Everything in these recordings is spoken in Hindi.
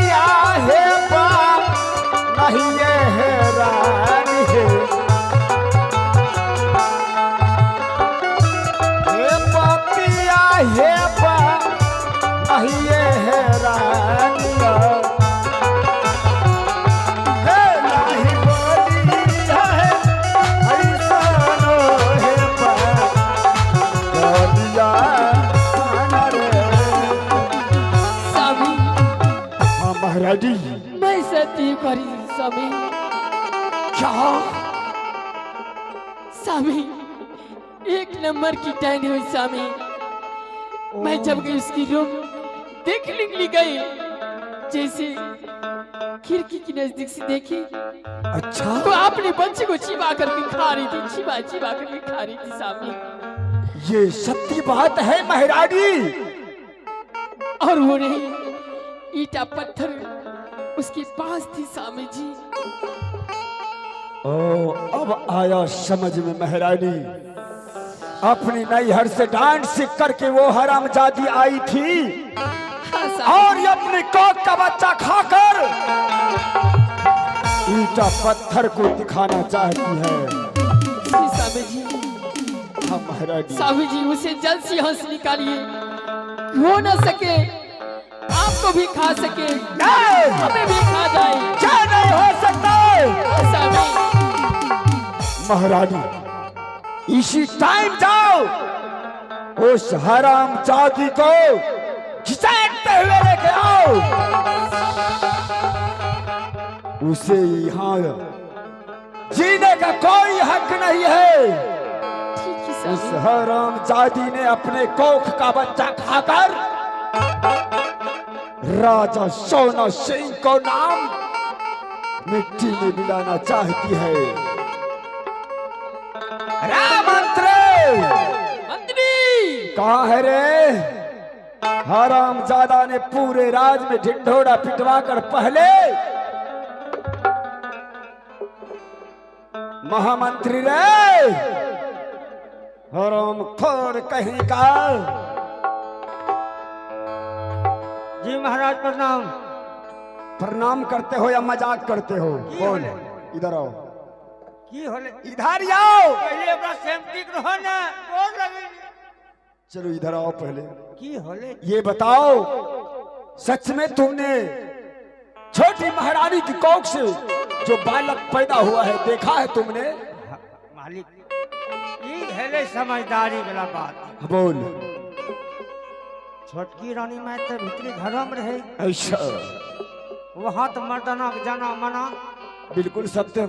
पतिया है बा नहीं ये हैरान है पतिया है बा नहीं ये हैरान महाराजी मैं सती करी स्वामी। क्या स्वामी एक नंबर की टाइम हुई स्वामी। मैं जब गई उसकी रूम देख निकली गई जैसे खिड़की की नजदीक से देखी। अच्छा तो आपने बच्चे को चिबा करके खा रही थी, चिबा चिबा करके खा रही थी स्वामी। ये सत्य बात है महाराजी। और वो नहीं ईटा पत्थर उसके पास थी स्वामी जी। ओ अब आया समझ में महारानी। अपनी नैहर से डांट सीख करके वो हरामजादी आई थी और ये अपने कोक का बच्चा खाकर ईटा पत्थर को दिखाना चाहती है। स्वामी जी हाँ महारानी। स्वामी जी उसे जल्द से हंस निकालिए, हो न सके आपको भी खा सके, हमें भी खा जाए। क्या नहीं हो सकता महारानी। इसी टाइम जाओ उस हरामजादी को घिसटते हुए लेके आओ। उसे यहाँ जीने का कोई हक नहीं है। उस हरामजादी ने अपने कोख का बच्चा खाकर राजा सोना सिंह को नाम मिट्टी में मिलाना चाहती है। मंत्री कहाँ है रे? हरामजादा ने पूरे राज में ढिंढोरा पिटवा कर पहले महामंत्री रे हराम खोर कहीं का। जी महाराज प्रणाम। प्रणाम करते हो या मजाक करते हो? बोल इधर आओ। की होले? इधर आओ। पहले अपना सेफ्टी रहो ना, बोल लगे। चलो इधर आओ पहले। की होले? ये बताओ सच में तुमने छोटी महारानी की कोख से जो बालक पैदा हुआ है देखा है तुमने? मालिक ये हेले समझदारी वाला बात। बोल। छोटकी रानी मैं तो भीतरी घर में रहे। अच्छा वहाँ तो मर्दाना जाना मना। बिल्कुल सत्य।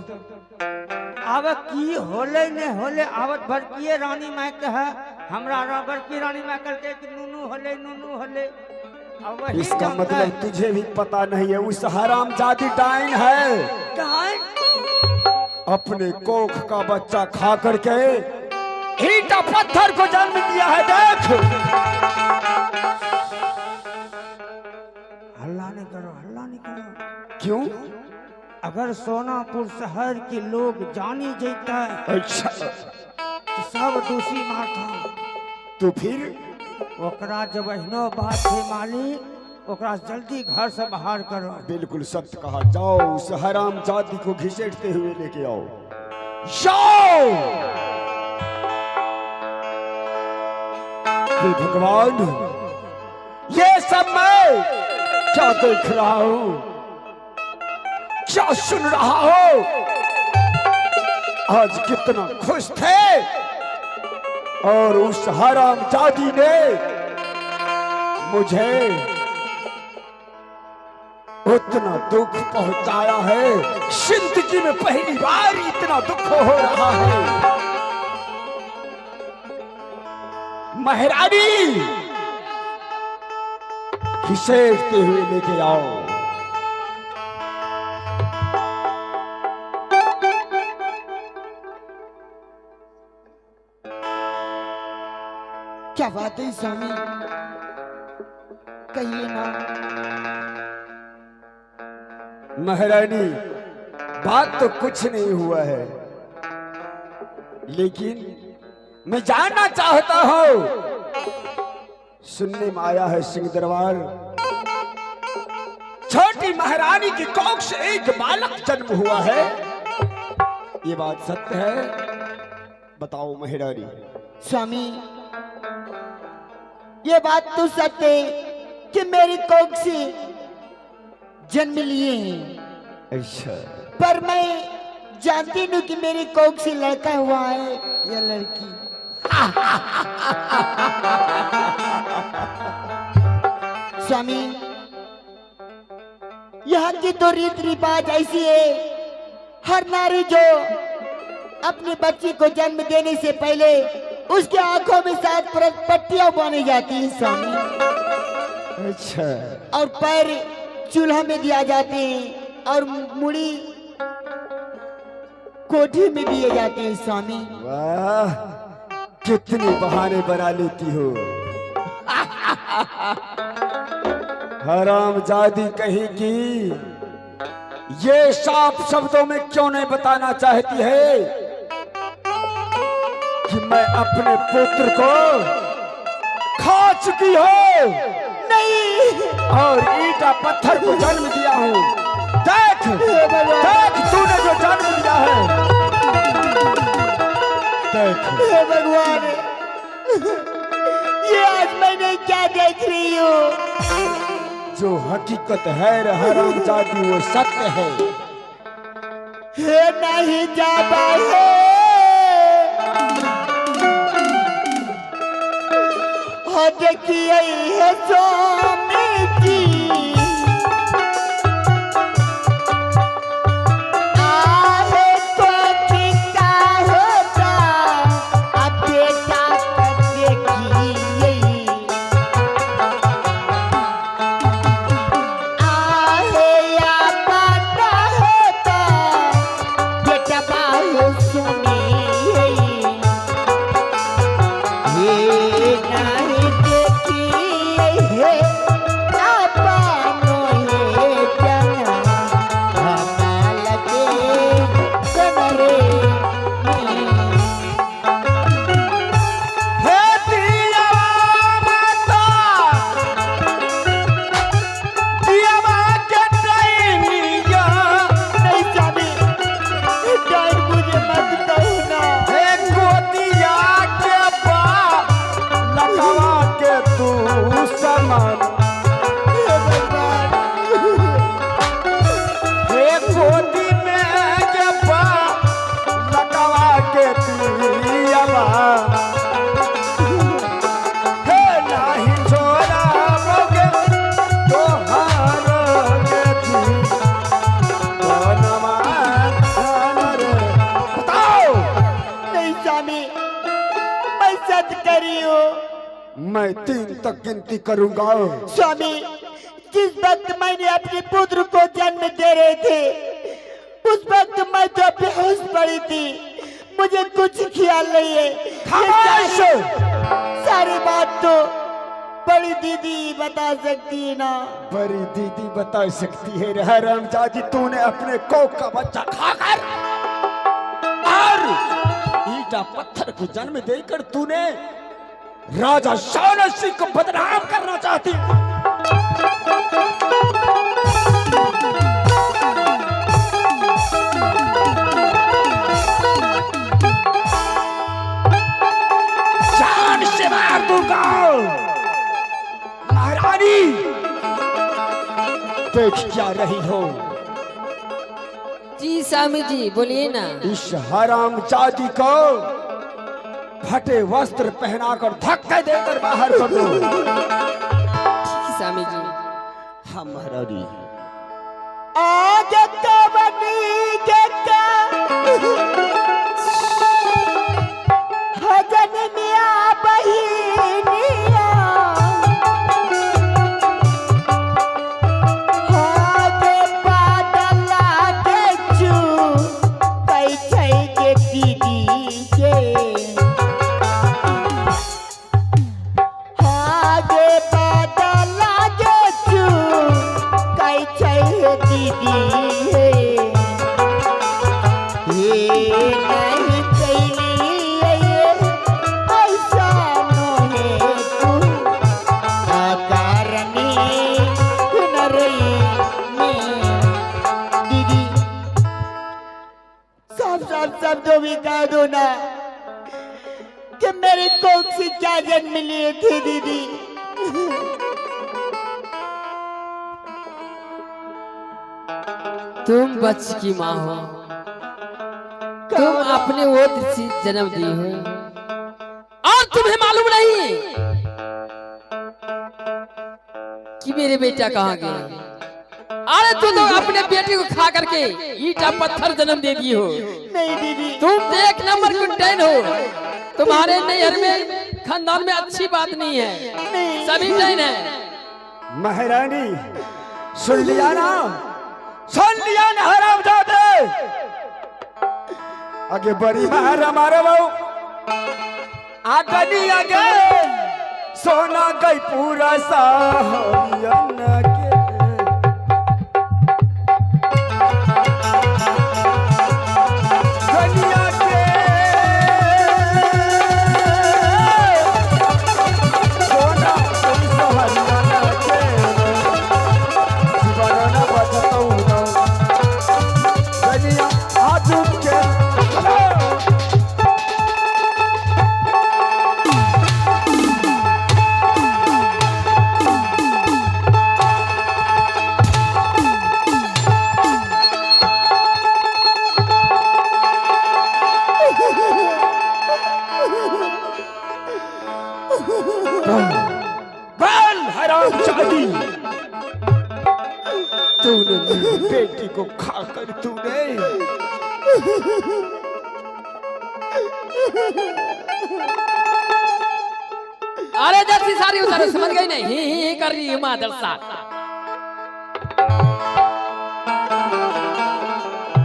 अब की होले ने होले आवत भड़किए रानी मैं कह हमरा बड़की रानी मैं करके नूनू होले नूनू होले। इसका मतलब तुझे भी पता नहीं है उस हरामजादी डाइन है। डाइन? अपने कोख का बच्चा खा करके ईटा पत्थर को जन्म दिया है। देख हल्ला नहीं करो, हल्ला नहीं करो। क्यों? अगर सोनापुर शहर के लोग जानी जाता है अच्छा तो सब दोषी मारता। तो फिर ओकरा जब अहिनो बात है मालिक ओकरा जल्दी घर से बाहर करो। बिल्कुल सत्य कहा। जाओ उस हरामजादी को घिसेटते हुए लेके आओ। जाओ। हे भगवान ये सब मैं क्या देख रहा हूं, क्या सुन रहा हूं? आज कितना खुश थे और उस हरामजादी ने मुझे उतना दुख पहुंचाया है। जिंदगी में पहली बार इतना दुख हो रहा है। महारानी घिसेटते हुए लेके आओ। क्या बात है स्वामी, कहिए ना। महारानी बात तो कुछ नहीं हुआ है, लेकिन मैं जानना चाहता हूं। सुनने में आया है सिंह दरबार छोटी छोटी महारानी की कोख से एक बालक जन्म हुआ है, ये बात सत्य है? बताओ महारानी। स्वामी, ये बात तो सत्य है कि मेरी कोख से जन्म लिए हैं, अच्छा, पर मैं जानती हूँ कि मेरी कोख से लड़का हुआ है या लड़की। स्वामी, यहाँ की तो रीत रिवाज ऐसी है, हर नारी जो अपने बच्चे को जन्म देने से पहले उसके आंखों में 7 पट्टियां बांधी जाती है स्वामी, अच्छा, और पैर चूल्हा में दिया जाते हैं और मुड़ी कोठी में दिए जाते हैं स्वामी। वाह, कितनी बहाने बना लेती हो। हरामजादी कहेगी, ये साफ शब्दों में क्यों नहीं बताना चाहती है कि मैं अपने पुत्र को खा चुकी हूँ? नहीं, और ईटा पत्थर को जन्म दिया हूँ। देख देख, तूने जो जन्म दिया है, देख। हे भगवान, ये आज मैंने क्या देख रही हूँ? जो हकीकत है हरामजादी वो सत्य है। हे नहीं जाबा है, हो देखिए है स्वामी जी, आहे तो कितना होता, अब बेटा कर देखिए, आहे या पाता होता, बेटा बाहु सुनिए, ये नहीं देखिए है आपनो है जना, हमाल के कमरे में। हे दियावा माता, दियावा के टैनिया, नहीं स्वामी, डर मुझे मत कहो ना। हे गोदिया के बा लकवा के तू समान, हे भगवान, हे गोदी में के बा लकवा के दियावा, हे नाही छोड़ा बोगे तो हारोगे तू बनवा रे। बताओ। नहीं स्वामी, मैं सच करी हूँ। मैं 3 तक गिनती करूंगा। स्वामी, जिस वक्त मैंने अपने पुत्र को जन्म दे रहे थे, उस वक्त मैं तो बेहोश पड़ी थी, मुझे कुछ ख्याल नहीं है। खामोश! सारी बात तो बड़ी दीदी बता सकती है ना। बड़ी दीदी बता सकती है रे हरामजादी, तूने अपने कोख का बच्चा खाकर और ईटा पत्थर को जन्म देकर तूने राजा शान सिंह को बदनाम करना चाहती है। जान से मार दूंगा। महारानी, देख क्या रही हो? जी स्वामी जी, बोलिए ना। इस हरामजादी को फटे वस्त्र पहनाकर धक्के देकर बाहर कर दो। स्वामी जी। हाँ महारानी। आज कवनी के का हजन मिया बहिनिया, हागे बादल लागे चू, पैछै के दीदी के, हागे बादल लागे चू, पैछै दीदी हे, ये नहीं कैली ऐसा मोहे तू, अकारणी नरई में। शब्दों में कह दो ना कि मेरी कोख से क्या जन्म लिए थे दीदी। तुम बच्ची की माँ हो, तुम अपने ओट से जन्म दी हो और तुम्हें मालूम नहीं कि मेरे बेटा कहाँ गया। अरे तू तो अपने बेटे को खा करके ईटा पत्थर जन्म दे दी हो। नहीं दीदी, तुम एक नंबर कुंटेन हो। तुम्हारे नैहर में खानदान में अच्छी बात नहीं है, सभी टैन है। महारानी सुन लिया ना, सुन लिया ना हरामजादे। आगे बड़ी महर हमारे बहु आगे आगे सोना गई पूरा साहरियन के। दुनिया के सोना गई साहरियन के। जीवन न बचतौ न दुनिया आजुक के। बल हरामजादी, तूने मेरी बेटी को खाकर तूने अरे जैसी सारी उतारो, समझ गई नहीं? ही कर रही है मादर सा।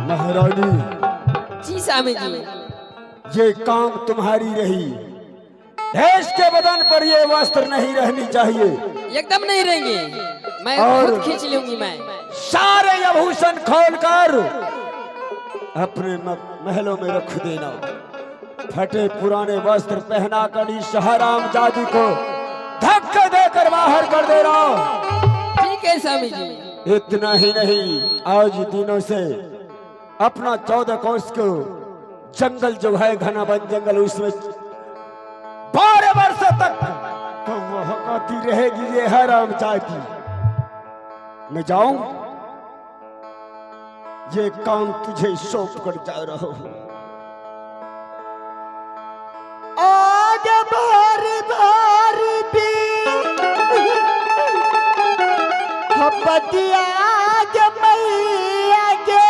महारानी जी स्वामी जी, ये काम तुम्हारी रही। देश के बदन पर ये वस्त्र नहीं रहनी चाहिए। एकदम नहीं रहेंगे, मैं और खुद खींच लूंगी। मैं सारे आभूषण खोलकर अपने महलों में रख देना। फटे पुराने वस्त्र पहना कर इस हरामजादी को धक्के देकर बाहर कर देना। ठीक है स्वामी जी। इतना ही नहीं, आज दिनों से अपना 14 कोस को जंगल जो है घना वन जंगल, उसमें 12 वर्षों तक तो वह कहती रहेगी ये हरामजादी। मैं जाऊं, ये काम तुझे सौंप कर जा रहा हूं। आज भारी भारी भी हपतिया मैया के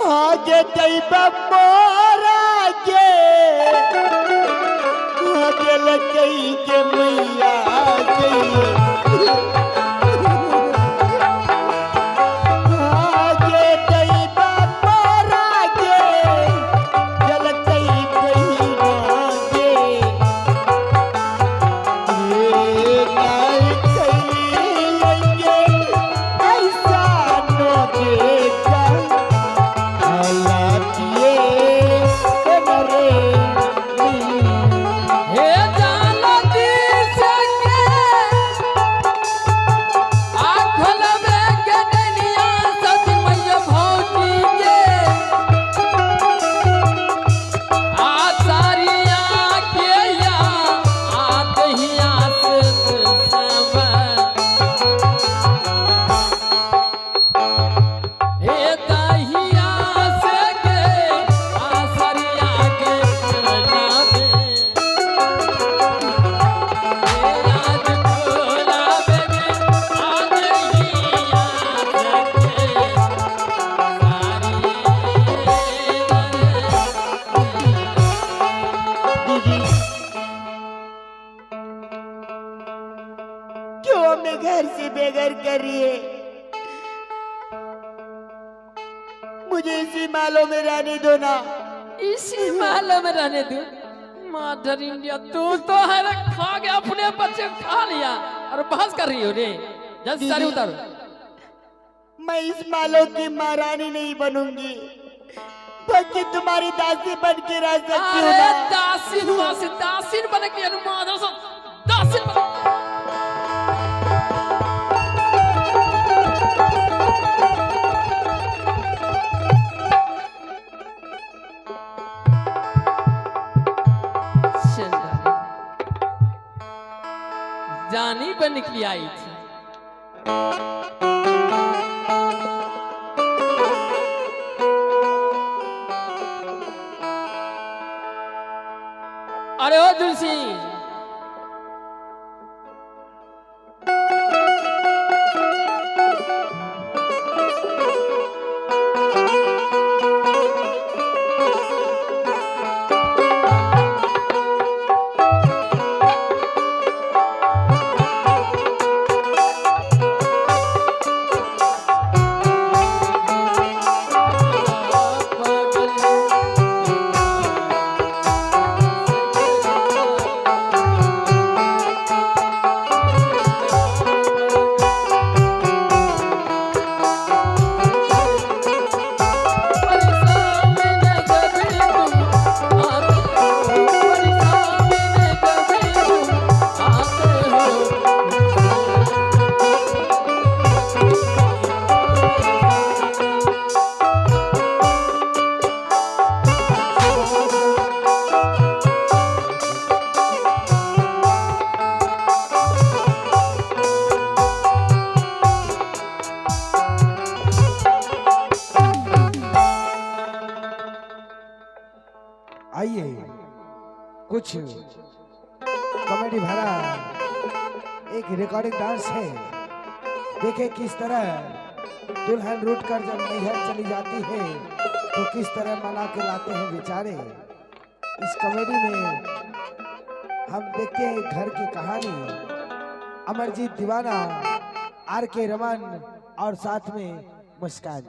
आगे दैब मोरा के आगे लकई के मैया के आगे दैब मोरा के जलकई बहिना के ये नाई कई ऐसा नो देखा हे जानो दिस के आँखों में गगनिया सती मैया भौजी के आसारिया के या आदहिया से सब हे दहिया से के आसारिया के नाम क्यों हमें घर से बेघर कर रही है? मुझे इसी मालों में रहने दो ना। इसी महल में रहने दो। मदर इंडिया, तू तो है ना, खा गया, अपने बच्चे खा लिया और बहस कर रही हो रे। जल्दी सारी उतारो। मैं इस मालों की महारानी नहीं बनूंगी, बल्कि तुम्हारी दासी बन के रह सकती हूँ अरे ना। दासिन हुआ से दासिन बने के अनुमान से दासिन करने के लिए आई थी। अरे ओ तुलसी, आइए कुछ कॉमेडी भरा एक रिकॉर्डिंग डांस है। देखे किस तरह दुल्हन रूठ कर जब नैहर चली जाती है तो किस तरह मना के लाते हैं बेचारे। इस कॉमेडी में हम देखते हैं घर की कहानी। अमरजीत दीवाना, आर के रमन और साथ में मुस्कान।